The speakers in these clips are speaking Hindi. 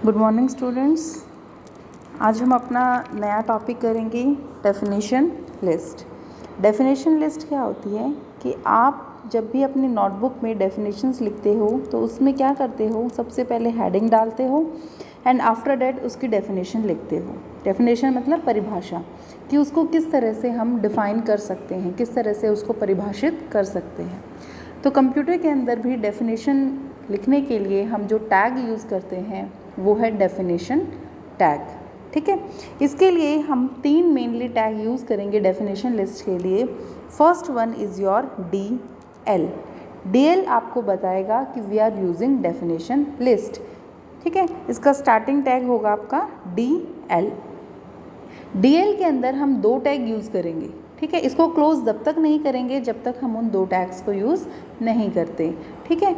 Good morning students. आज हम अपना नया टॉपिक करेंगे डेफिनेशन लिस्ट। डेफिनेशन लिस्ट क्या होती है कि आप जब भी अपनी नोटबुक में डेफिनेशंस लिखते हो तो उसमें क्या करते हो, सबसे पहले हेडिंग डालते हो एंड आफ्टर डैट उसकी डेफिनेशन लिखते हो। डेफिनेशन मतलब परिभाषा, कि उसको किस तरह से हम डिफ़ाइन कर सकते हैं, किस तरह से उसको परिभाषित कर सकते हैं। तो कंप्यूटर के अंदर भी डेफिनेशन लिखने के लिए हम जो टैग यूज़ करते हैं वो है डेफिनेशन टैग। ठीक है, इसके लिए हम 3 मेनली टैग यूज़ करेंगे डेफिनेशन लिस्ट के लिए। First one is your DL। DL आपको बताएगा कि we are using definition list. ठीक है, इसका स्टार्टिंग टैग होगा आपका DL। DL के अंदर हम 2 टैग यूज़ करेंगे। ठीक है, इसको क्लोज तब तक नहीं करेंगे जब तक हम उन 2 टैग्स को यूज़ नहीं करते। ठीक है,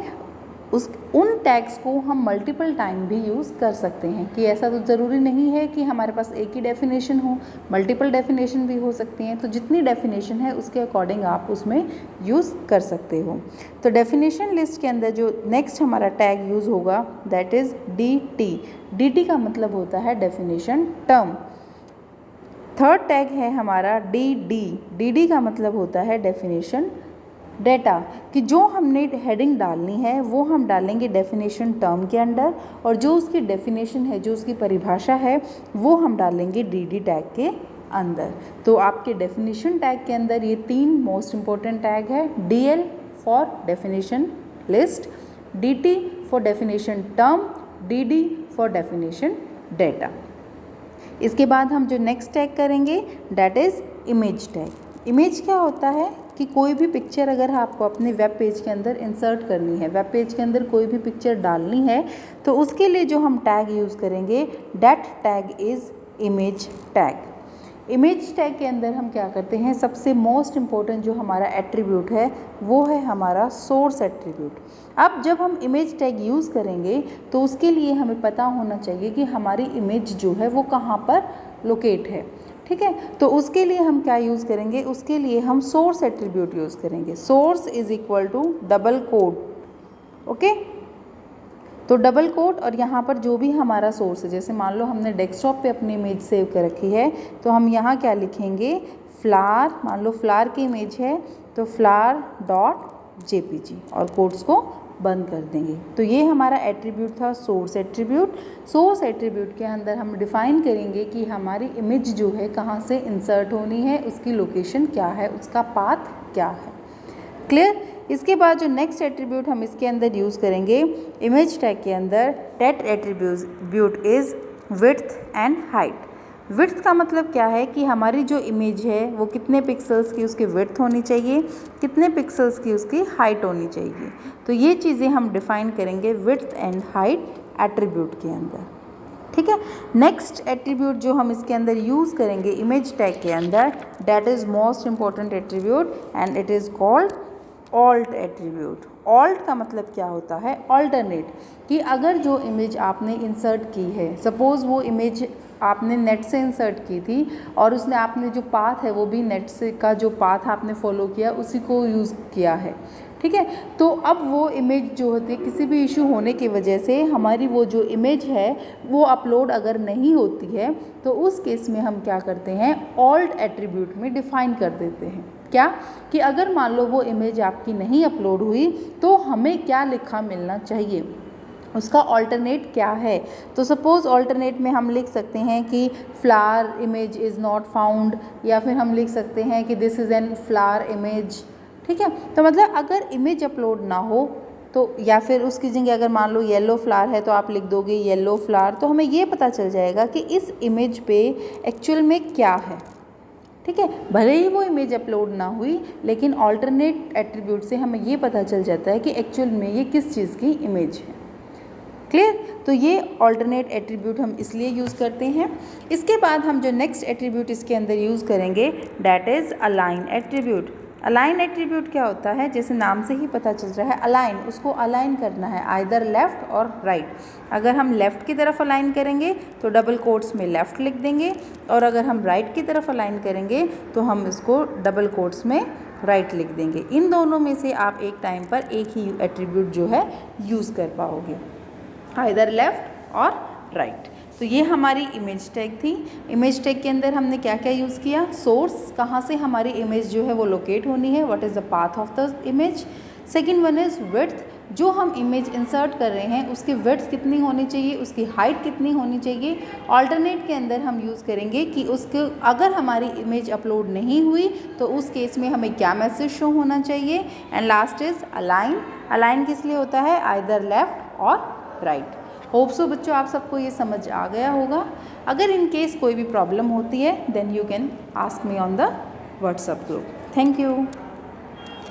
उन टैग्स को हम मल्टीपल टाइम भी यूज़ कर सकते हैं, कि ऐसा तो ज़रूरी नहीं है कि हमारे पास एक ही डेफिनेशन हो, मल्टीपल डेफिनेशन भी हो सकती हैं। तो जितनी डेफिनेशन है उसके अकॉर्डिंग आप उसमें यूज़ कर सकते हो। तो डेफिनेशन लिस्ट के अंदर जो नेक्स्ट हमारा टैग यूज़ होगा दैट इज़ DT। DT का मतलब होता है डेफिनेशन टर्म। थर्ड टैग है हमारा DD। DD का मतलब होता है डेफिनेशन डेटा, कि जो हमने हेडिंग डालनी है वो हम डालेंगे डेफिनेशन टर्म के अंडर, और जो उसकी डेफिनेशन है, जो उसकी परिभाषा है, वो हम डालेंगे DD टैग के अंदर। तो आपके डेफिनेशन टैग के अंदर ये 3 मोस्ट इम्पॉर्टेंट टैग है। DL for definition list, DT for definition term, DD for definition data. इसके बाद हम जो नेक्स्ट टैग करेंगे that is image tag. Image क्या होता है कि कोई भी पिक्चर अगर आपको अपने वेब पेज के अंदर इंसर्ट करनी है, वेब पेज के अंदर कोई भी पिक्चर डालनी है, तो उसके लिए जो हम टैग यूज़ करेंगे that tag is image tag. Image tag के अंदर हम क्या करते हैं, सबसे मोस्ट इम्पॉर्टेंट जो हमारा एट्रीब्यूट है वो है हमारा सोर्स एट्रीब्यूट। अब जब हम इमेज टैग यूज़ करेंगे तो उसके लिए हमें पता होना चाहिए कि हमारी इमेज जो है वो कहाँ पर लोकेट है। ठीक है, तो उसके लिए हम क्या यूज़ करेंगे, उसके लिए हम सोर्स एट्रीब्यूट यूज़ करेंगे। Source is equal to double code. Okay, तो डबल कोट, और यहाँ पर जो भी हमारा सोर्स है, जैसे मान लो हमने डेस्कटॉप पे अपनी इमेज सेव कर रखी है, तो हम यहाँ क्या लिखेंगे, फ्लावर। मान लो फ्लावर की इमेज है तो flower.jpg, और कोट्स को बंद कर देंगे। तो ये हमारा एट्रीब्यूट था सोर्स एट्रीब्यूट। सोर्स एट्रीब्यूट के अंदर हम डिफ़ाइन करेंगे कि हमारी इमेज जो है कहाँ से इंसर्ट होनी है, उसकी लोकेशन क्या है, उसका पाथ क्या है। क्लियर। इसके बाद जो नेक्स्ट एट्रीब्यूट हम इसके अंदर यूज़ करेंगे इमेज टैग के अंदर, that attribute is width and height. Width का मतलब क्या है कि हमारी जो इमेज है वो कितने पिक्सल्स की उसकी विड्थ होनी चाहिए, कितने पिक्सल्स की उसकी हाइट होनी चाहिए। तो ये चीज़ें हम डिफ़ाइन करेंगे विड्थ एंड हाइट एट्रीब्यूट के अंदर। ठीक है, नेक्स्ट एट्रीब्यूट जो हम इसके अंदर यूज़ करेंगे इमेज टैग के अंदर that is most important attribute and it is called alt attribute. Alt का मतलब क्या होता है, ऑल्टरनेट, कि अगर जो इमेज आपने इंसर्ट की है, सपोज़ वो इमेज आपने नेट से इंसर्ट की थी और उसने आपने जो पाथ है वो भी नेट से का जो पाथ आपने फॉलो किया उसी को यूज़ किया है। ठीक है, तो अब वो इमेज जो होती है, किसी भी इशू होने की वजह से हमारी वो जो इमेज है वो अपलोड अगर नहीं होती है, तो उस केस में हम क्या करते हैं, ऑल्ट एट्रीब्यूट में डिफ़ाइन कर देते हैं। क्या, कि अगर मान लो वो इमेज आपकी नहीं अपलोड हुई तो हमें क्या लिखा मिलना चाहिए, उसका ऑल्टरनेट क्या है। तो सपोज़ ऑल्टरनेट में हम लिख सकते हैं कि flower image is not found, या फिर हम लिख सकते हैं कि this is an flower image. ठीक है, तो मतलब अगर इमेज अपलोड ना हो तो, या फिर उसकी जगह अगर मान लो येलो फ्लावर है तो आप लिख दोगे येलो फ्लावर, तो हमें ये पता चल जाएगा कि इस इमेज पे एक्चुअल में क्या है। ठीक है, भले ही वो इमेज अपलोड ना हुई, लेकिन ऑल्टरनेट एट्रीब्यूट से हमें ये पता चल जाता है कि एक्चुअल में ये किस चीज़ की इमेज है। क्लियर, तो ये ऑल्टरनेट एट्रीब्यूट हम इसलिए यूज़ करते हैं। इसके बाद हम जो नेक्स्ट एट्रीब्यूट इसके अंदर यूज़ करेंगे that is align attribute. Align attribute क्या होता है, जैसे नाम से ही पता चल रहा है अलाइन, उसको अलाइन करना है आइदर लेफ़्ट और राइट। अगर हम लेफ़्ट की तरफ अलाइन करेंगे तो डबल कोट्स में लेफ़्ट लिख देंगे, और अगर हम राइट की तरफ अलाइन करेंगे तो हम इसको डबल कोट्स में राइट लिख देंगे। इन दोनों में से आप एक टाइम पर एक ही एट्रीब्यूट जो है यूज़ कर पाओगे, आइदर लेफ़्ट और राइट। तो ये हमारी इमेज टैग थी। इमेज टैग के अंदर हमने क्या क्या यूज़ किया, सोर्स, कहाँ से हमारी इमेज जो है वो लोकेट होनी है, what is the path of the image. Second one is width, जो हम इमेज इंसर्ट कर रहे हैं उसकी विड्थ कितनी होनी चाहिए, उसकी हाइट कितनी होनी चाहिए। ऑल्टरनेट के अंदर हम यूज़ करेंगे कि उसके अगर हमारी इमेज अपलोड नहीं हुई तो उस केस में हमें क्या मैसेज शो होना चाहिए। And last is align. Align किस लिए होता है, आइदर लेफ़्ट और राइट। होप सो बच्चों आप सबको ये समझ आ गया होगा। अगर इन केस कोई भी प्रॉब्लम होती है then you can ask me on the WhatsApp group. Thank you.